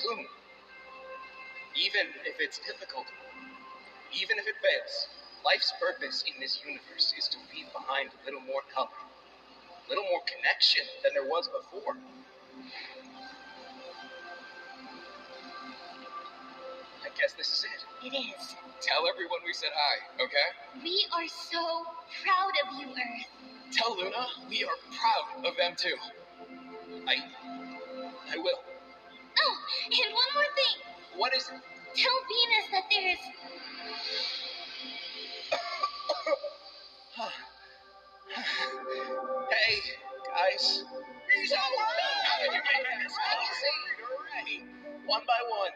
bloom. Even if it's difficult, even if it fails, life's purpose in this universe is to leave behind a little more color, a little more connection than there was before. I guess this is it. It is. Tell everyone we said hi, okay? We are so proud of you, Earth. Tell Luna we are proud of them too. I will. Oh, and one more thing. What is it? Tell Venus that there's... Hey, guys. He's already. One by one.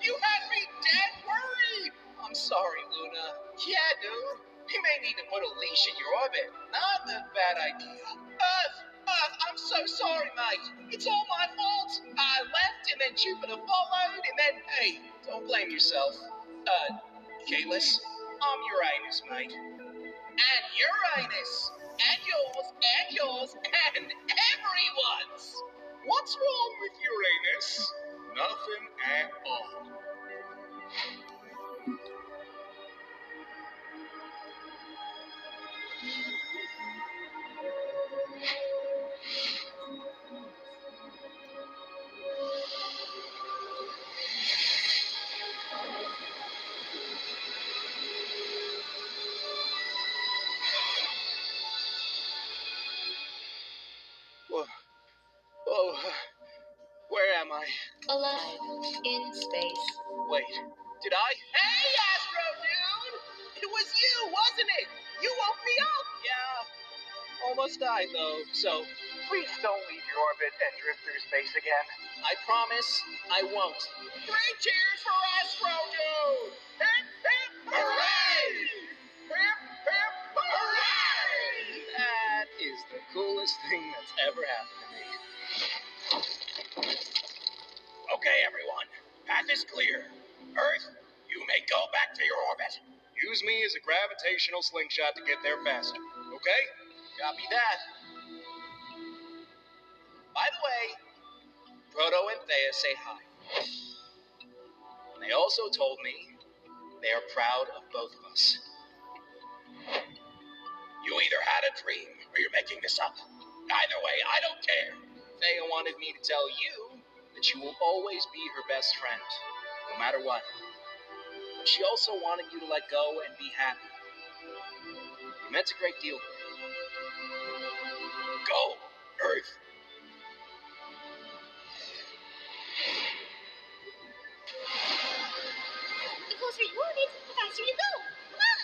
You had me dead worried. I'm sorry, Luna. Yeah, dude. We may need to put a leash in your orbit. Not a bad idea. Earth, I'm so sorry, mate. It's all my fault. I left, and then Jupiter followed, and then, hey, don't blame yourself. Kalis, I'm Uranus, mate. And Uranus, and yours, and everyone's. What's wrong with Uranus? Nothing at all. Whoa, where am I? Alive in space. Wait, did I? Hey, Astro Dude! It was you, wasn't it? You woke me up! Yeah, almost died though, so... Please don't leave your orbit and drift through space again. I promise I won't. 3 cheers for Astro Dude! Hip, hip, hooray! Hip, hip, hooray! That is the coolest thing that's ever happened to me. Okay, everyone. Path is clear. Earth, you may go back to your orbit. Use me as a gravitational slingshot to get there faster. Okay? Copy that. By the way, Proto and Thea say hi. And they also told me they are proud of both of us. You either had a dream or you're making this up. Either way, I don't care. Thea wanted me to tell you that you will always be her best friend, no matter what. But she also wanted you to let go and be happy. It meant a great deal to her. Go, Earth. The closer you orbit, the faster you go. Come on!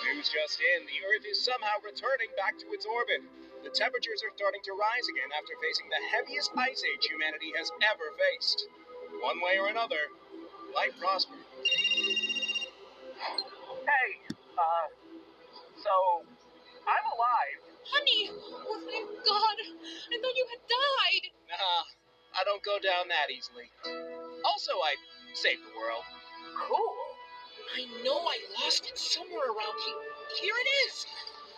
News just in, the Earth is somehow returning back to its orbit. The temperatures are starting to rise again after facing the heaviest ice age humanity has ever faced. One way or another, life prospered. Hey, so, I'm alive. Honey! Oh, thank God! I thought you had died! Nah, I don't go down that easily. Also, I saved the world. Cool. I know I lost it somewhere around here. Here it is.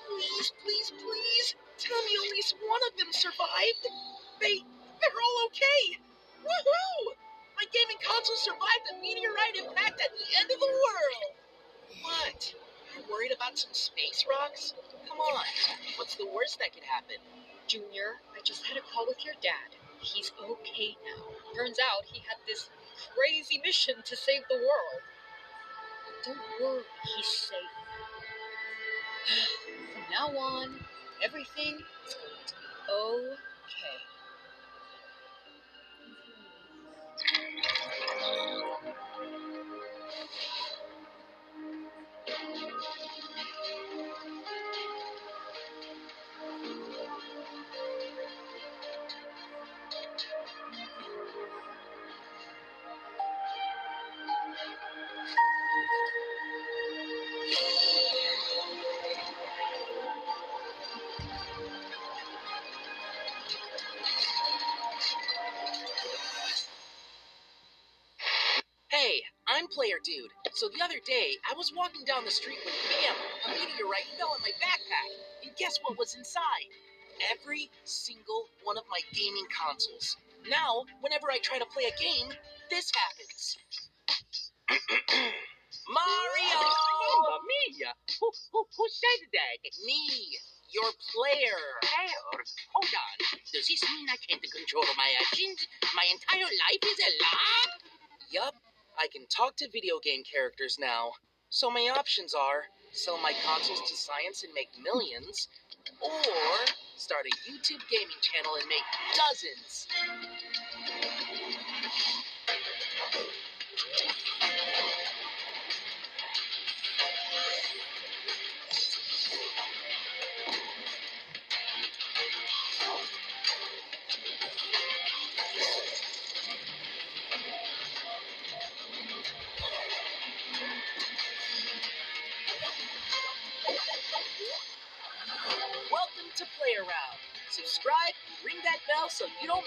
Please, please, please. Tell me at least one of them survived. They're all okay. Woohoo! My gaming console survived a meteorite impact at the end of the world. What? You're worried about some space rocks? Come on. What's the worst that could happen? Junior, I just had a call with your dad. He's okay now. Turns out he had this crazy mission to save the world. Don't worry, he's safe now. From now on, everything is going to be okay. player dude. So the other day, I was walking down the street when bam, a meteorite fell in my backpack. And guess what was inside? Every single one of my gaming consoles. Now, whenever I try to play a game, this happens. Mario! Mamma mia! Who said that? Me, your player. Player? Hold on. Does this mean I can't control my actions? My entire life is a lie? Yup, I can talk to video game characters now. So my options are sell my consoles to science and make millions, or start a YouTube gaming channel and make dozens. Welcome to Play Around. Subscribe, ring that bell so you don't